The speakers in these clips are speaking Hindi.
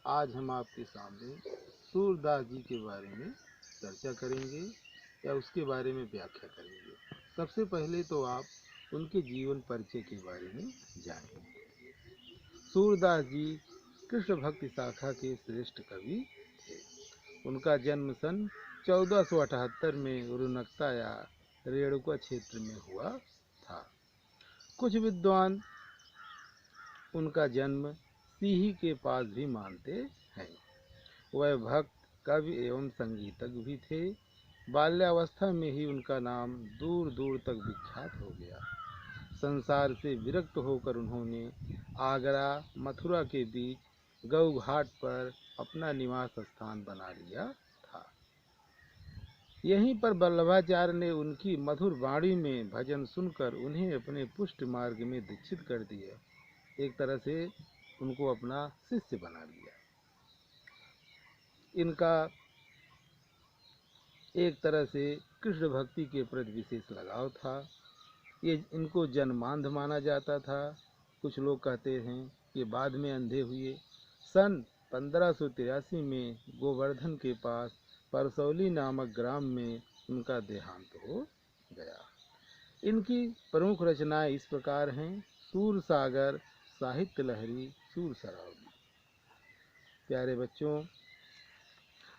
आज हम आपके सामने सूरदास जी के बारे में चर्चा करेंगे या उसके बारे में व्याख्या करेंगे। सबसे पहले तो आप उनके जीवन परिचय के बारे में जानें। सूरदास जी कृष्ण भक्ति शाखा के श्रेष्ठ कवि थे। उनका जन्म सन 1478 में रुनकता या रेणुका क्षेत्र में हुआ था। कुछ विद्वान उनका जन्म सीही के पास भी मानते हैं। वह भक्त, कवि एवं संगीतज्ञ भी थे। बाल्यावस्था में ही उनका नाम दूर दूर तक विख्यात हो गया। संसार से विरक्त होकर उन्होंने आगरा मथुरा के बीच गऊ घाट पर अपना निवास स्थान बना लिया था। यहीं पर वल्लभाचार्य ने उनकी मधुर वाणी में भजन सुनकर उन्हें अपने पुष्ट मार्ग में दीक्षित कर दिया। एक तरह से उनको अपना शिष्य बना लिया। इनका एक तरह से कृष्ण भक्ति के प्रति विशेष लगाव था। ये इनको जन्मांध माना जाता था। कुछ लोग कहते हैं कि बाद में अंधे हुए। सन 1583 में गोवर्धन के पास परसौली नामक ग्राम में उनका देहांत हो गया। इनकी प्रमुख रचनाएं इस प्रकार हैं: सूर सागर, साहित्य लहरी, सूर सरावली। प्यारे बच्चों,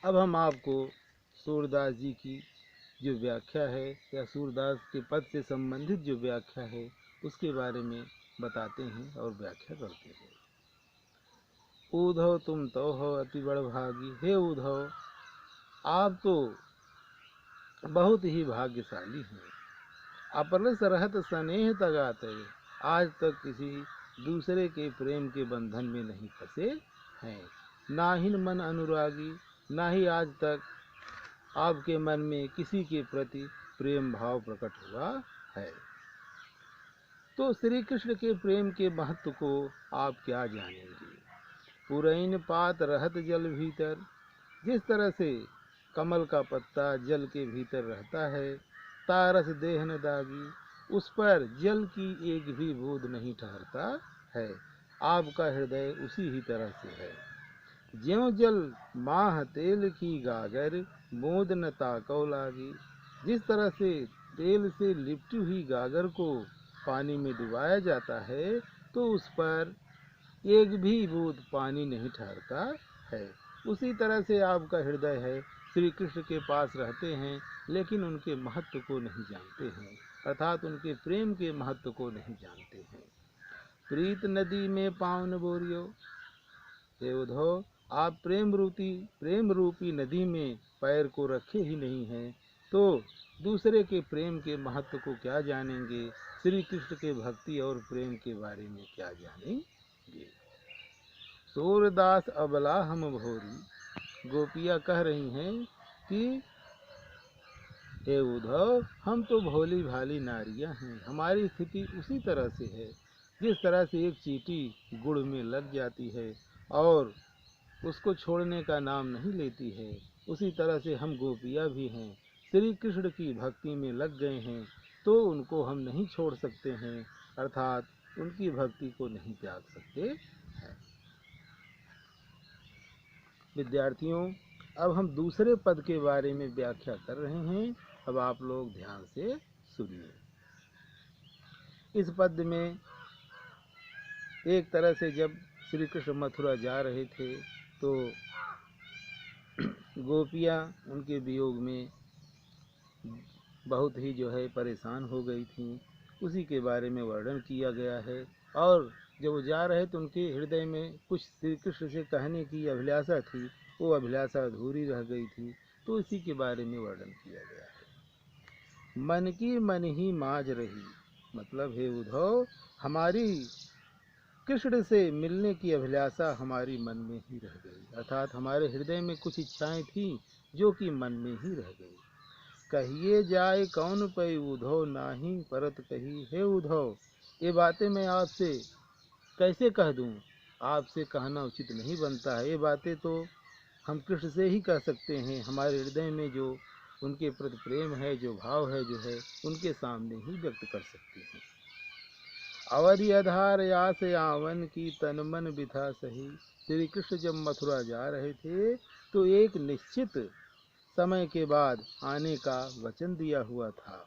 अब हम आपको सूरदास जी की जो व्याख्या है या सूरदास के पद से संबंधित जो व्याख्या है उसके बारे में बताते हैं और व्याख्या करते हैं। उद्धव तुम तो हो अति बड़भागी। हे उद्धव, आप तो बहुत ही भाग्यशाली हैं। अपरस रहत स्नेह तगाते, आज तक किसी दूसरे के प्रेम के बंधन में नहीं फंसे हैं। नाहिन मन अनुरागी, ना ही आज तक आपके मन में किसी के प्रति प्रेम भाव प्रकट हुआ है। तो श्री कृष्ण के प्रेम के महत्व को आप क्या जानेंगे। पुरैन पात रहत जल भीतर, जिस तरह से कमल का पत्ता जल के भीतर रहता है, तारस देह न दागी, उस पर जल की एक भी बूंद नहीं ठहरता है। आपका हृदय उसी ही तरह से है। ज्यों जल माह तेल की गागर, बूंद न ताकौ लागी। जिस तरह से तेल से लिपटी हुई गागर को पानी में डुबाया जाता है तो उस पर एक भी बूंद पानी नहीं ठहरता है, उसी तरह से आपका हृदय है। श्री कृष्ण के पास रहते हैं लेकिन उनके महत्व को नहीं जानते हैं, अर्थात उनके प्रेम के महत्व को नहीं जानते हैं। प्रीत नदी में पाँव न बोरियो। हे उद्धव, आप प्रेम रूपी नदी में पैर को रखे ही नहीं हैं, तो दूसरे के प्रेम के महत्व को क्या जानेंगे। श्री कृष्ण के भक्ति और प्रेम के बारे में क्या जानेंगे। सूरदास अबला हम भोरी। गोपियाँ कह रही हैं कि हे उद्धव, हम तो भोली भाली नारियां हैं। हमारी स्थिति उसी तरह से है जिस तरह से एक चींटी गुड़ में लग जाती है और उसको छोड़ने का नाम नहीं लेती है, उसी तरह से हम गोपियाँ भी हैं। श्री कृष्ण की भक्ति में लग गए हैं तो उनको हम नहीं छोड़ सकते हैं, अर्थात उनकी भक्ति को नहीं त्याग सकते हैं। विद्यार्थियों, अब हम दूसरे पद के बारे में व्याख्या कर रहे हैं। अब आप लोग ध्यान से सुनिए। इस पद में एक तरह से जब श्री कृष्ण मथुरा जा रहे थे तो गोपियाँ उनके वियोग में बहुत ही जो है परेशान हो गई थीं, उसी के बारे में वर्णन किया गया है। और जब वो जा रहे तो उनके हृदय में कुछ श्री कृष्ण से कहने की अभिलाषा थी, वो अभिलाषा अधूरी रह गई थी, तो इसी के बारे में वर्णन किया गया है। मन की मन ही माज रही, मतलब हे उद्धव, हमारी कृष्ण से मिलने की अभिलाषा हमारी मन में ही रह गई, अर्थात हमारे हृदय में कुछ इच्छाएं थीं जो कि मन में ही रह गई। कहिए जाए कौन पै उद्धव, नाही परत कही। हे उद्धव, ये बातें मैं आपसे कैसे कह दूं, आपसे कहना उचित नहीं बनता है। ये बातें तो हम कृष्ण से ही कह सकते हैं। हमारे हृदय में जो उनके प्रति प्रेम है, जो भाव है, जो है उनके सामने ही व्यक्त कर सकते हैं। अवधि आधार यास यावन की तन मन बिथा सही। श्री कृष्ण जब मथुरा जा रहे थे तो एक निश्चित समय के बाद आने का वचन दिया हुआ था।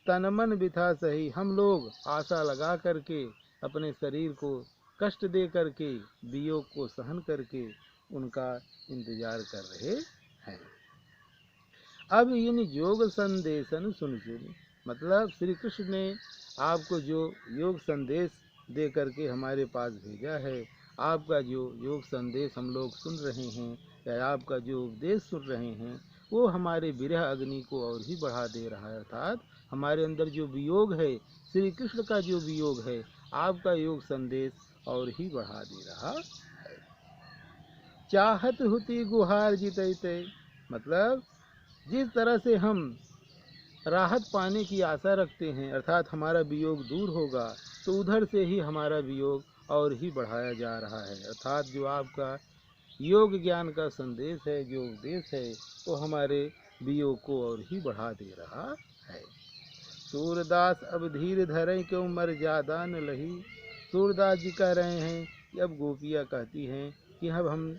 तन मन बिथा सही, हम लोग आशा लगा करके अपने शरीर को कष्ट दे करके वियोग को सहन करके उनका इंतजार कर रहे हैं। अब इन योग संदेशन सुन सुन, मतलब श्री कृष्ण ने आपको जो योग संदेश दे करके हमारे पास भेजा है, आपका जो योग संदेश हम लोग सुन रहे हैं या आपका जो उपदेश सुन रहे हैं, वो हमारे विरह अग्नि को और ही बढ़ा दे रहा है। अर्थात हमारे अंदर जो वियोग है, श्री कृष्ण का जो वियोग है, आपका योग संदेश और ही बढ़ा दे रहा है। चाहत हुती गुहार जीते, मतलब जिस तरह से हम राहत पाने की आशा रखते हैं, अर्थात हमारा वियोग दूर होगा, तो उधर से ही हमारा वियोग और ही बढ़ाया जा रहा है। अर्थात जो आपका योग ज्ञान का संदेश है, जो उपदेश है, तो हमारे वियोग को और ही बढ़ा दे रहा है। सूरदास अब धीर धरें क्यों मर ज्यादा न लही। सूरदास जी कह रहे हैं कि अब गोपियाँ कहती हैं कि अब हम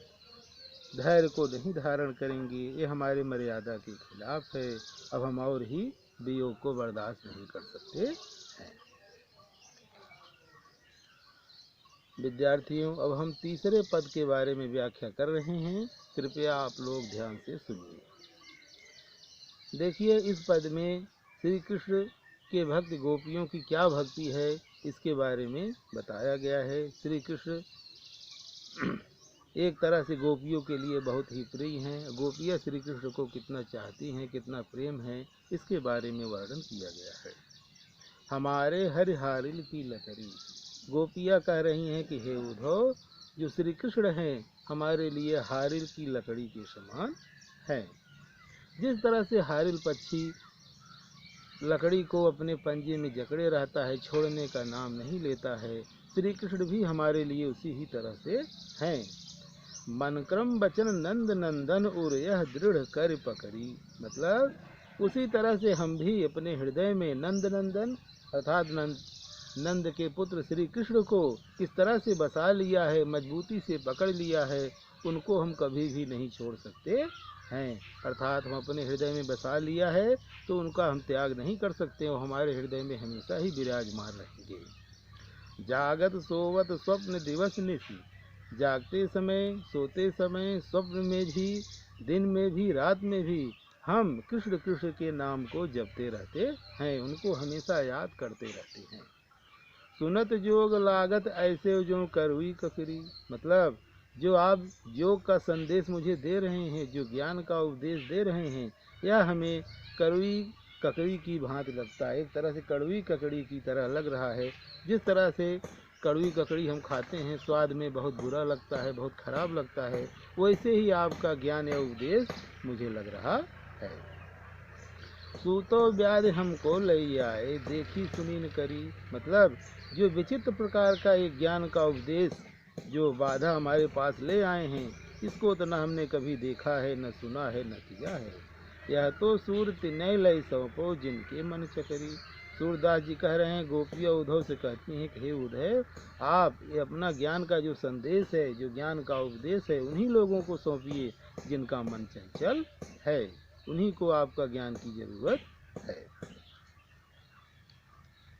धैर्य को नहीं धारण करेंगे, ये हमारे मर्यादा के खिलाफ है, अब हम और ही वियोग को बर्दाश्त नहीं कर सकते हैं। विद्यार्थियों, अब हम तीसरे पद के बारे में व्याख्या कर रहे हैं, कृपया आप लोग ध्यान से सुनिए। देखिए, इस पद में श्री कृष्ण के भक्त गोपियों की क्या भक्ति है, इसके बारे में बताया गया है। श्री कृष्ण एक तरह से गोपियों के लिए बहुत ही प्रिय हैं। गोपियाँ श्री कृष्ण को कितना चाहती हैं, कितना प्रेम है, इसके बारे में वर्णन किया गया है। हमारे हरिहारिल की लकड़ी, गोपियाँ कह रही हैं कि हे उद्धव, जो श्री कृष्ण हैं हमारे लिए हारिल की लकड़ी के समान हैं। जिस तरह से हारिल पक्षी लकड़ी को अपने पंजे में जकड़े रहता है, छोड़ने का नाम नहीं लेता है, श्री कृष्ण भी हमारे लिए उसी ही तरह से हैं। मन क्रम वचन नंद नंदन और यह दृढ़ कर पकड़ी, मतलब उसी तरह से हम भी अपने हृदय में नंद नंदन अर्थात नंद के पुत्र श्री कृष्ण को इस तरह से बसा लिया है, मजबूती से पकड़ लिया है, उनको हम कभी भी नहीं छोड़ सकते हैं। अर्थात हम अपने हृदय में बसा लिया है तो उनका हम त्याग नहीं कर सकते, वो हमारे हृदय में हमेशा ही विराजमान रहेंगे। जागत सोवत स्वप्न दिवस निशि, जागते समय, सोते समय, स्वप्न में भी, दिन में भी, रात में भी हम कृष्ण कृष्ण के नाम को जपते रहते हैं, उनको हमेशा याद करते रहते हैं। सुनत जोग लागत ऐसे जो करुई ककरी, मतलब जो आप योग का संदेश मुझे दे रहे हैं, जो ज्ञान का उपदेश दे रहे हैं, यह हमें करुई ककड़ी की भांति लगता है। एक तरह से कड़वी ककड़ी की तरह लग रहा है। जिस तरह से कड़वी ककड़ी हम खाते हैं, स्वाद में बहुत बुरा लगता है, बहुत खराब लगता है, वैसे ही आपका ज्ञान या उपदेश मुझे लग रहा है। सूतो व्याध हमको लई आए, देखी सुनी न करी, मतलब जो विचित्र प्रकार का एक ज्ञान का उपदेश जो बाधा हमारे पास ले आए हैं, इसको तो न हमने कभी देखा है, न सुना है, न किया है। यह तो सूर तिनय लय सौंपो जिनके मन चकरी। सूरदास जी कह रहे हैं, गोपियाँ उद्धव से कहती हैं कि हे उदय, आप ये अपना ज्ञान का जो संदेश है, जो ज्ञान का उपदेश है, उन्हीं लोगों को सौंपिए जिनका मन चंचल है, उन्हीं को आपका ज्ञान की जरूरत है।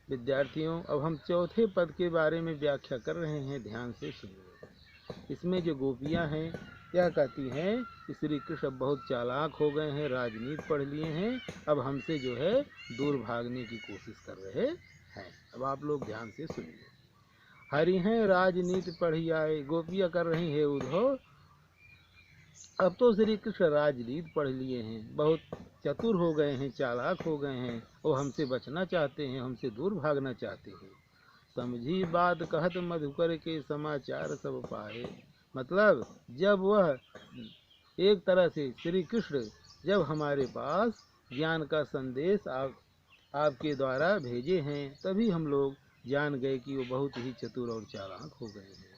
विद्यार्थियों, अब हम चौथे पद के बारे में व्याख्या कर रहे हैं, ध्यान से सुनिए। इसमें जो गोपियाँ हैं यह कहती हैं कि श्री कृष्ण अब बहुत चालाक हो गए हैं, राजनीति पढ़ लिए हैं, अब हमसे जो है दूर भागने की कोशिश कर रहे हैं। अब आप लोग ध्यान से सुनिए। हरि हैं राजनीति पढ़ी आए, गोपियाँ कर रही है उद्धव, अब तो श्री कृष्ण राजनीति पढ़ लिए हैं, बहुत चतुर हो गए हैं, चालाक हो गए हैं, वो हमसे बचना चाहते हैं, हमसे दूर भागना चाहते हैं। समझी बात कहत मधुकर के समाचार सब पाए, मतलब जब वह एक तरह से श्री कृष्ण जब हमारे पास ज्ञान का संदेश आपके द्वारा भेजे हैं, तभी हम लोग जान गए कि वो बहुत ही चतुर और चालाक हो गए हैं।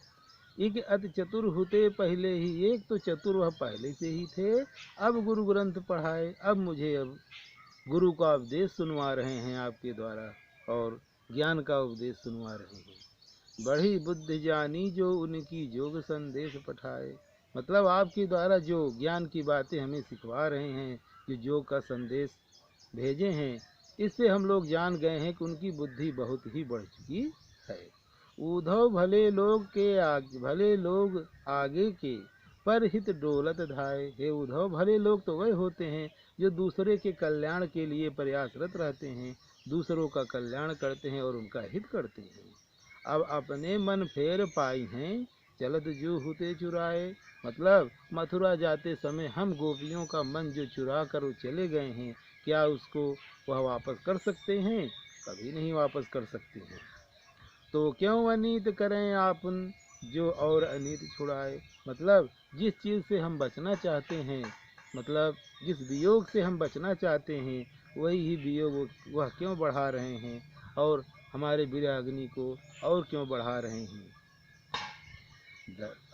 एक अति चतुर होते पहले ही, एक तो चतुर वह पहले से ही थे, अब गुरु ग्रंथ पढ़ाए, अब मुझे अब गुरु का उपदेश सुनवा रहे हैं आपके द्वारा, और ज्ञान का उपदेश सुनवा रहे हैं। बड़ी बुद्धि जानी जो उनकी जोग संदेश पठाए। मतलब आपके द्वारा जो ज्ञान की बातें हमें सिखवा रहे हैं, जो योग का संदेश भेजे हैं, इससे हम लोग जान गए हैं कि उनकी बुद्धि बहुत ही बढ़ चुकी है। उद्धव भले लोग आगे के, पर हित डोलत धाये। हे उद्धव, भले लोग तो वही होते हैं जो दूसरे के कल्याण के लिए प्रयासरत रहते हैं, दूसरों का कल्याण करते हैं और उनका हित करते हैं। अब अपने मन फेर पाई हैं, चलत जो होते चुराए। मतलब मथुरा जाते समय हम गोपियों का मन जो चुरा कर चले गए हैं, क्या उसको वह वापस कर सकते हैं? कभी नहीं वापस कर सकते हैं। तो क्यों अनीत करें आपन, जो और अनीत छुड़ाए। मतलब जिस चीज़ से हम बचना चाहते हैं, मतलब जिस वियोग से हम बचना चाहते हैं, वही ही वियोग वह क्यों बढ़ा रहे हैं, और हमारे विराग्नि को और क्यों बढ़ा रहे हैं।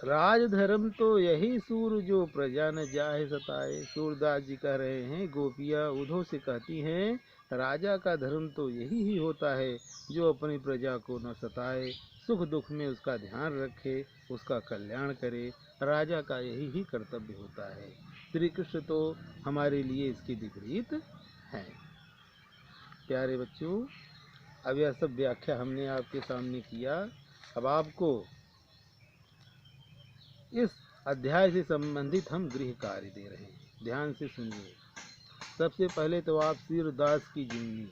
राजधर्म तो यही सूर जो प्रजा न जाहे सताए। सूरदास जी कह रहे हैं, गोपियाँ उद्धव से कहती हैं, राजा का धर्म तो यही ही होता है जो अपनी प्रजा को न सताए, सुख दुख में उसका ध्यान रखे, उसका कल्याण करे। राजा का यही ही कर्तव्य होता है। श्री कृष्ण तो हमारे लिए इसके विपरीत हैं। प्यारे बच्चों, अब यह सब व्याख्या हमने आपके सामने किया। अब आपको इस अध्याय से संबंधित हम गृह कार्य दे रहे हैं, ध्यान से सुनिए। सबसे पहले तो आप सूरदास की जीवनी,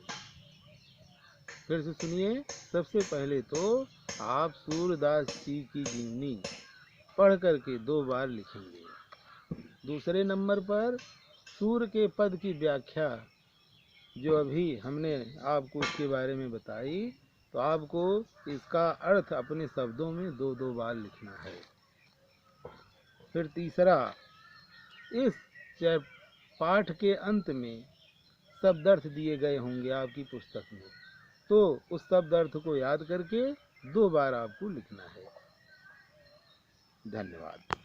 फिर से सुनिए। सबसे पहले तो आप सूरदास जी की जीवनी पढ़ करके 2 बार लिखेंगे। दूसरे नंबर पर सूर के पद की व्याख्या जो अभी हमने आपको इसके बारे में बताई, तो आपको इसका अर्थ अपने शब्दों में 2-2 बार लिखना है। फिर तीसरा, इस पाठ के अंत में शब्द अर्थ दिए गए होंगे आपकी पुस्तक में, तो उस शब्द अर्थ को याद करके 2 बार आपको लिखना है। धन्यवाद।